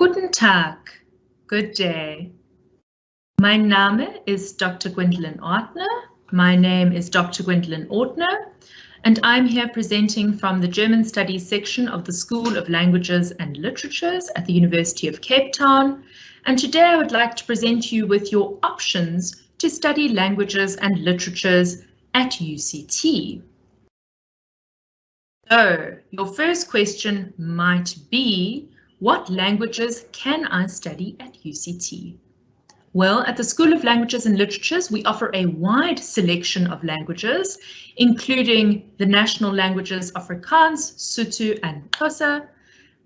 Guten Tag, good day. Mein Name ist Dr. Gwyn Ortner. My name is Dr. Gwyn Ortner, and I'm here presenting from the German Studies section of the School of Languages and Literatures at the University of Cape Town. And today I would like to present you with your options to study languages and literatures at UCT. So, your first question might be, what languages can I study at UCT? Well, at the School of Languages and Literatures, we offer a wide selection of languages, including the national languages Afrikaans, Sotho, and Xhosa,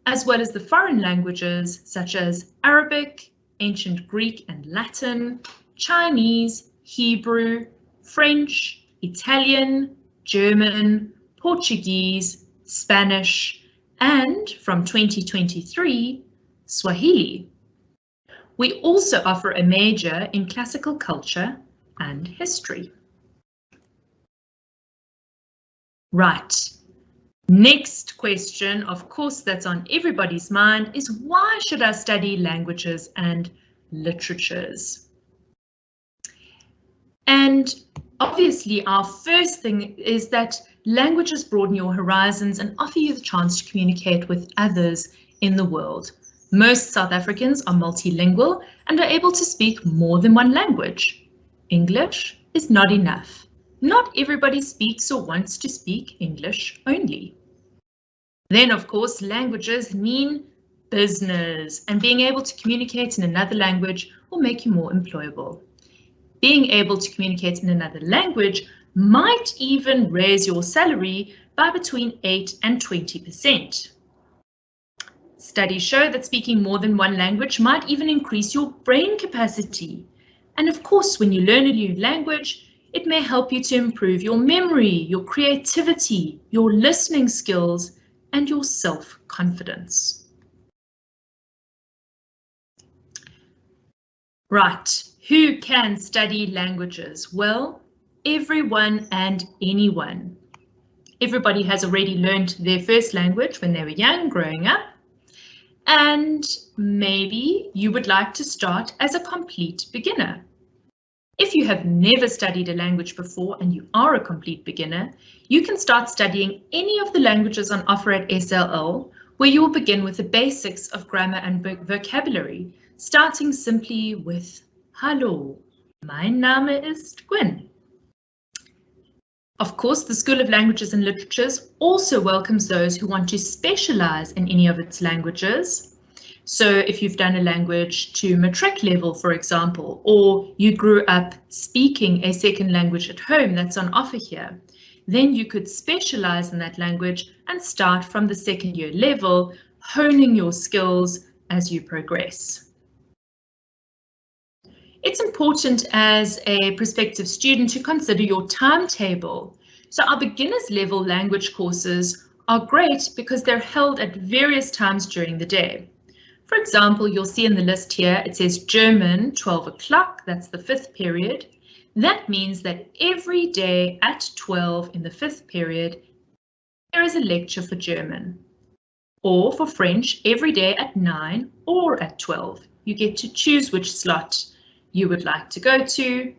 as well as the foreign languages such as Arabic, Ancient Greek and Latin, Chinese, Hebrew, French, Italian, German, Portuguese, Spanish, and from 2023, Swahili. We also offer a major in classical culture and history. Right, next question, of course, that's on everybody's mind is, why should I study languages and literatures? And obviously, our first thing is that languages broaden your horizons and offer you the chance to communicate with others in the world. Most South Africans are multilingual and are able to speak more than one language. English is not enough. Not everybody speaks or wants to speak English only. Then, of course, languages mean business, and being able to communicate in another language will make you more employable. Being able to communicate in another language might even raise your salary by between 8 and 20%. Studies show that speaking more than one language might even increase your brain capacity. And of course, when you learn a new language, it may help you to improve your memory, your creativity, your listening skills, and your self-confidence. Right, who can study languages? Well, everyone and anyone. Everybody has already learned their first language when they were young, growing up. And maybe you would like to start as a complete beginner. If you have never studied a language before and you are a complete beginner, you can start studying any of the languages on offer at SLL, where you will begin with the basics of grammar and vocabulary, starting simply with Hallo, mein Name ist Gwyn. Of course, the School of Languages and Literatures also welcomes those who want to specialize in any of its languages. So if you've done a language to matric level, for example, or you grew up speaking a second language at home that's on offer here, then you could specialize in that language and start from the second year level, honing your skills as you progress. It's important as a prospective student to consider your timetable. So our beginners level language courses are great because they're held at various times during the day. For example, you'll see in the list here, it says German 12 o'clock, that's the 5th period. That means that every day at 12 in the 5th period, there is a lecture for German. Or for French, every day at 9 or at 12. You get to choose which slot you would like to go to,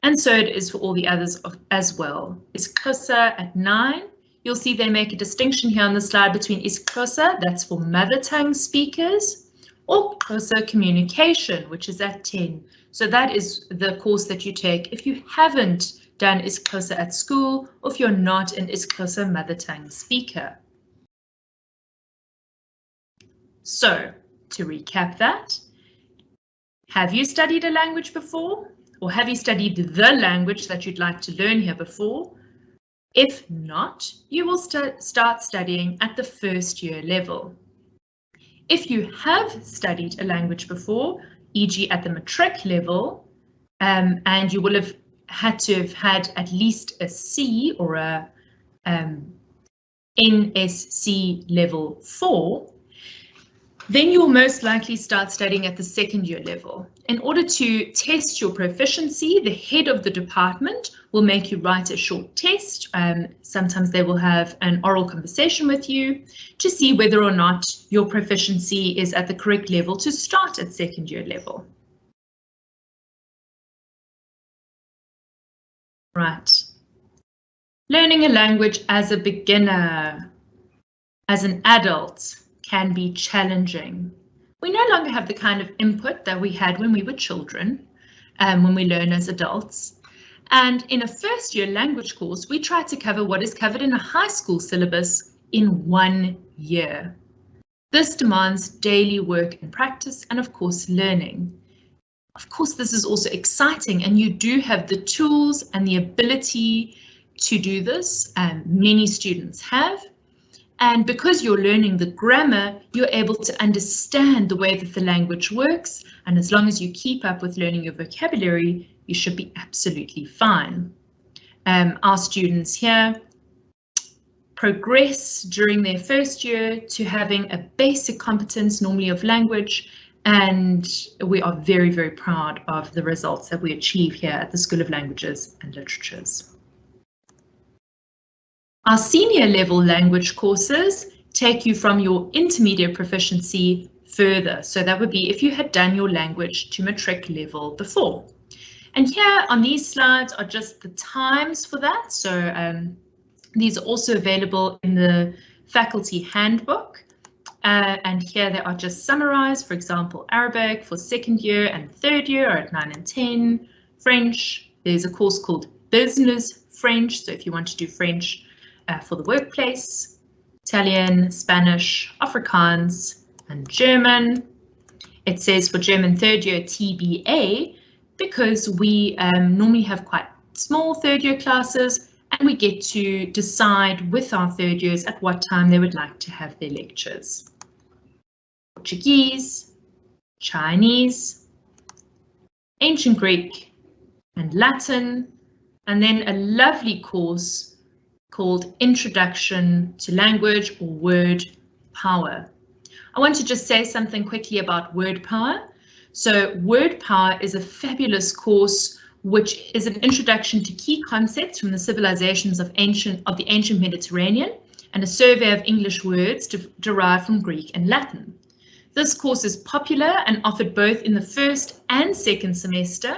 and so it is for all the others as well. Xhosa at 9. You'll see they make a distinction here on the slide between Xhosa, that's for mother tongue speakers, or Xhosa communication, which is at 10. So that is the course that you take if you haven't done Xhosa at school, or if you're not an Xhosa mother tongue speaker. So to recap that, have you studied a language before? Or have you studied the language that you'd like to learn here before? If not, you will start studying at the first year level. If you have studied a language before, e.g. at the matric level, and you will have had to have had at least a C or a NSC level 4, Then you'll most likely start studying at the second year level. In order to test your proficiency, the head of the department will make you write a short test. Sometimes they will have an oral conversation with you to see whether or not your proficiency is at the correct level to start at second year level. Right. Learning a language as a beginner, as an adult, can be challenging. We no longer have the kind of input that we had when we were children, when we learn as adults. And in a first year language course, we try to cover what is covered in a high school syllabus in 1 year. This demands daily work and practice and of course learning. Of course, this is also exciting and you do have the tools and the ability to do this, and many students have. And because you're learning the grammar, you're able to understand the way that the language works. And as long as you keep up with learning your vocabulary, you should be absolutely fine. Our students here progress during their first year to having a basic competence normally of language. And we are very, very proud of the results that we achieve here at the School of Languages and Literatures. Our senior level language courses take you from your intermediate proficiency further. So that would be if you had done your language to matric level before. And here on these slides are just the times for that. So these are also available in the faculty handbook. And here they are just summarized. For example, Arabic for second year and third year are at 9 and 10. French, there's a course called Business French. So if you want to do French for the workplace, Italian, Spanish, Afrikaans, and German. It says for German third year TBA because we normally have quite small third year classes and we get to decide with our third years at what time they would like to have their lectures. Portuguese, Chinese, Ancient Greek, and Latin, and then a lovely course called Introduction to Language or Word Power. I want to just say something quickly about Word Power. So Word Power is a fabulous course which is an introduction to key concepts from the civilizations of the ancient Mediterranean and a survey of English words derived from Greek and Latin. This course is popular and offered both in the first and second semester.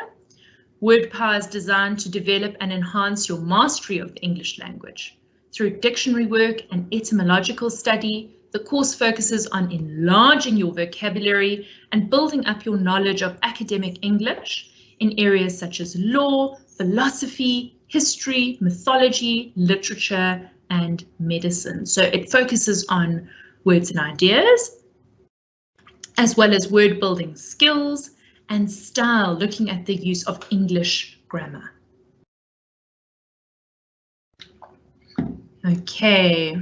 Word Power is designed to develop and enhance your mastery of the English language. Through dictionary work and etymological study, the course focuses on enlarging your vocabulary and building up your knowledge of academic English in areas such as law, philosophy, history, mythology, literature, and medicine. So it focuses on words and ideas, as well as word building skills and style, looking at the use of English grammar. Okay,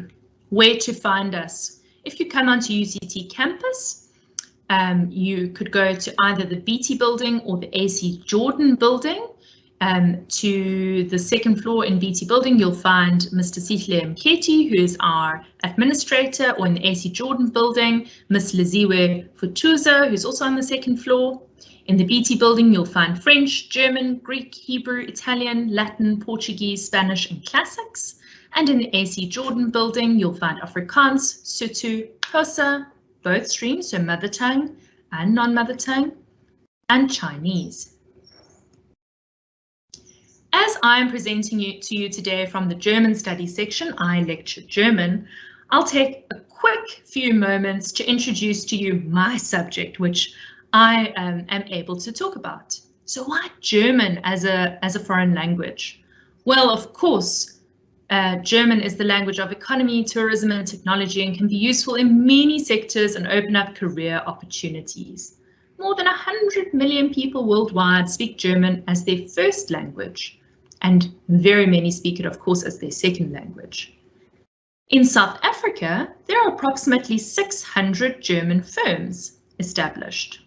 where to find us? If you come onto UCT campus, you could go to either the BT building or the AC Jordan building. To the second floor in BT building, you'll find Mr. Sihle Mketi, who is our administrator, or in the AC Jordan building, Ms. Liziwe Futuza, who's also on the second floor. In the BT building, you'll find French, German, Greek, Hebrew, Italian, Latin, Portuguese, Spanish, and classics. And in the AC Jordan building, you'll find Afrikaans, Sotho, Xhosa, both streams, so mother tongue and non-mother tongue, and Chinese. As I am presenting to you today from the German Studies section, I lecture German, I'll take a quick few moments to introduce to you my subject, which I am able to talk about. So why German as a foreign language? Well, of course, German is the language of economy, tourism, and technology, and can be useful in many sectors and open up career opportunities. More than 100 million people worldwide speak German as their first language, and very many speak it, of course, as their second language. In South Africa, there are approximately 600 German firms established.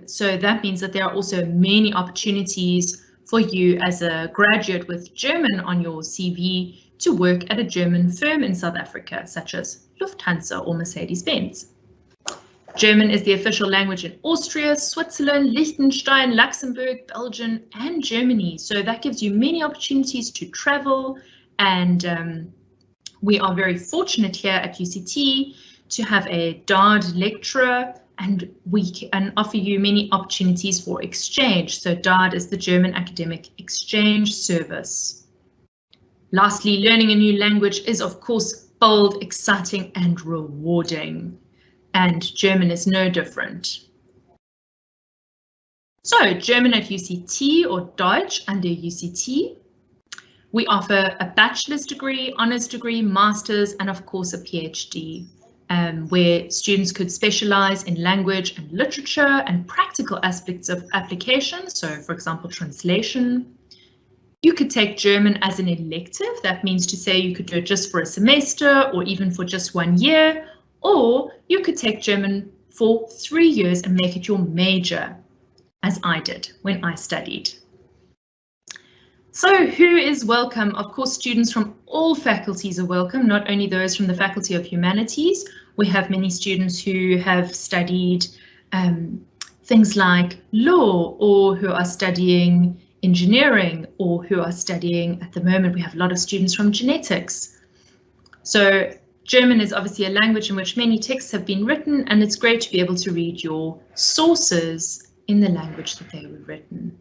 So that means that there are also many opportunities for you as a graduate with German on your CV to work at a German firm in South Africa, such as Lufthansa or Mercedes-Benz. German is the official language in Austria, Switzerland, Liechtenstein, Luxembourg, Belgium, and Germany. So that gives you many opportunities to travel, and we are very fortunate here at UCT to have a DARD lecturer, and we can offer you many opportunities for exchange. So DARD is the German Academic Exchange Service. Lastly, learning a new language is, of course, bold, exciting, and rewarding. And German is no different. So German at UCT, or Deutsch under UCT. We offer a bachelor's degree, honours degree, master's, and of course a PhD, where students could specialise in language and literature and practical aspects of application. So for example, translation. You could take German as an elective. That means to say you could do it just for a semester or even for just 1 year, or you could take German for 3 years and make it your major, as I did when I studied. So who is welcome? Of course, students from all faculties are welcome, not only those from the Faculty of Humanities. We have many students who have studied things like law, or who are studying engineering, or who are studying, at the moment, we have a lot of students from genetics. So German is obviously a language in which many texts have been written, and it's great to be able to read your sources in the language that they were written.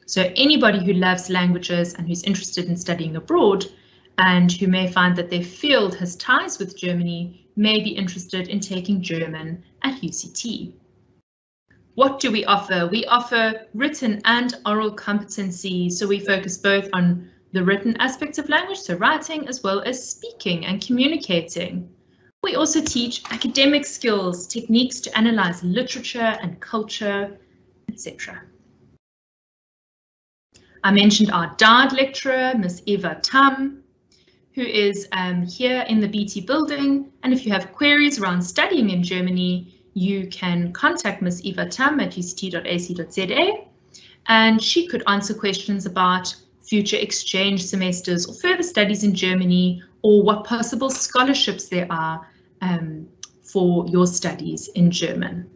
So anybody who loves languages and who's interested in studying abroad, and who may find that their field has ties with Germany, may be interested in taking German at UCT. What do we offer? We offer written and oral competency, so we focus both on the written aspects of language, so writing, as well as speaking and communicating. We also teach academic skills, techniques to analyze literature and culture, etc. I mentioned our DARD lecturer, Miss Eva Tam, who is here in the BT building. And if you have queries around studying in Germany, you can contact Miss Eva Tam at uct.ac.za, and she could answer questions about future exchange semesters or further studies in Germany, or what possible scholarships there are for your studies in German.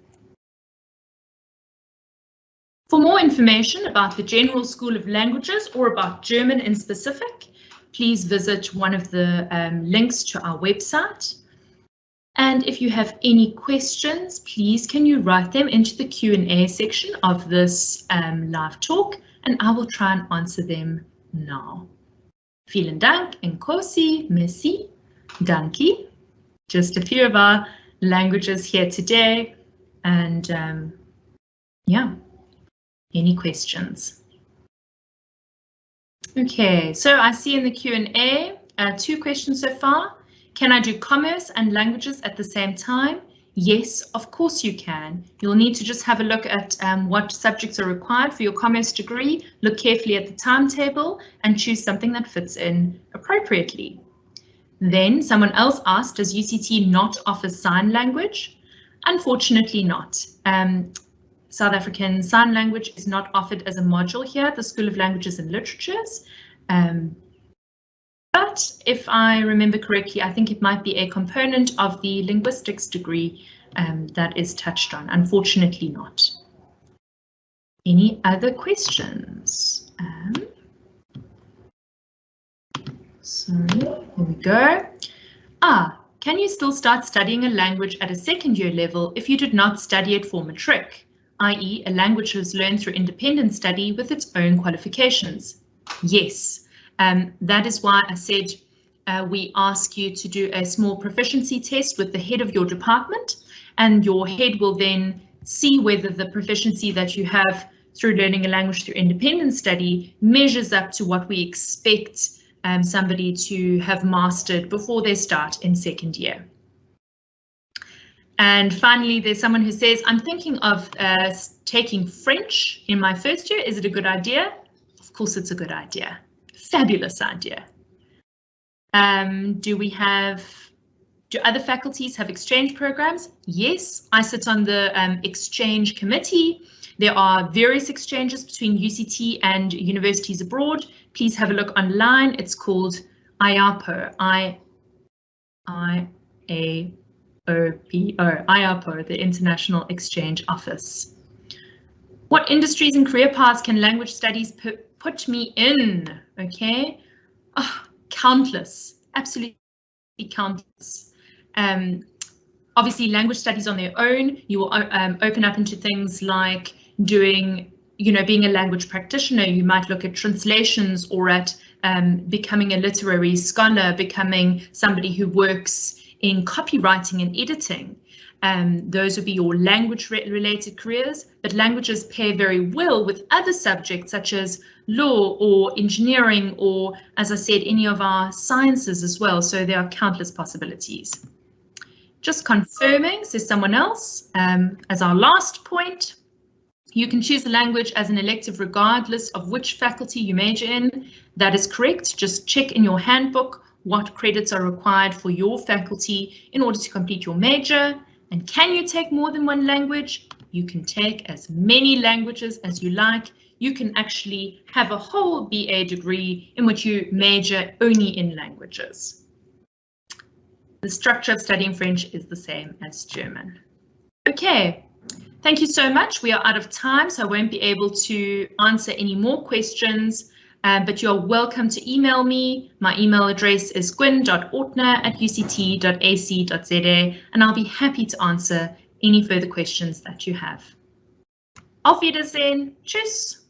For more information about the General School of Languages, or about German in specific, please visit one of the links to our website. And if you have any questions, please can you write them into the Q&A section of this live talk, and I will try and answer them now. Vielen Dank, Nkosi, merci, danke. Just a few of our languages here today, and yeah. Any questions? Okay, so I see in the Q&A 2 questions so far. Can I do commerce and languages at the same time? Yes, of course you can. You'll need to just have a look at what subjects are required for your commerce degree, look carefully at the timetable, and choose something that fits in appropriately. Then someone else asked, does UCT not offer sign language? Unfortunately not. South African Sign Language is not offered as a module here at the School of Languages and Literatures. But if I remember correctly, I think it might be a component of the linguistics degree that is touched on. Unfortunately not. Any other questions? Sorry, here we go. Can you still start studying a language at a second year level if you did not study it for matric? i.e. a language was learned through independent study with its own qualifications? Yes, that is why I said we ask you to do a small proficiency test with the head of your department, and your head will then see whether the proficiency that you have through learning a language through independent study measures up to what we expect somebody to have mastered before they start in second year. And finally, there's someone who says, I'm thinking of taking French in my first year. Is it a good idea? Of course, it's a good idea. Fabulous idea. Do other faculties have exchange programs? Yes, I sit on the exchange committee. There are various exchanges between UCT and universities abroad. Please have a look online. It's called IAPO, I-A IAPO, the International Exchange Office. What industries and career paths can language studies put me in? Okay, countless, absolutely countless. Obviously, language studies on their own, you will open up into things like doing, being a language practitioner. You might look at translations, or at becoming a literary scholar, becoming somebody who works in copywriting and editing. Those would be your language related careers, but languages pair very well with other subjects such as law or engineering, or, as I said, any of our sciences as well. So there are countless possibilities. Just confirming, says someone else, as our last point, you can choose the language as an elective regardless of which faculty you major in. That is correct. Just check in your handbook what credits are required for your faculty in order to complete your major. And can you take more than one language? You can take as many languages as you like. You can actually have a whole BA degree in which you major only in languages. The structure of studying French is the same as German. Okay, thank you so much. We are out of time, so I won't be able to answer any more questions, but you're welcome to email me. My email address is gwyn.ortner@uct.ac.za, and I'll be happy to answer any further questions that you have. Auf Wiedersehen. Tschüss.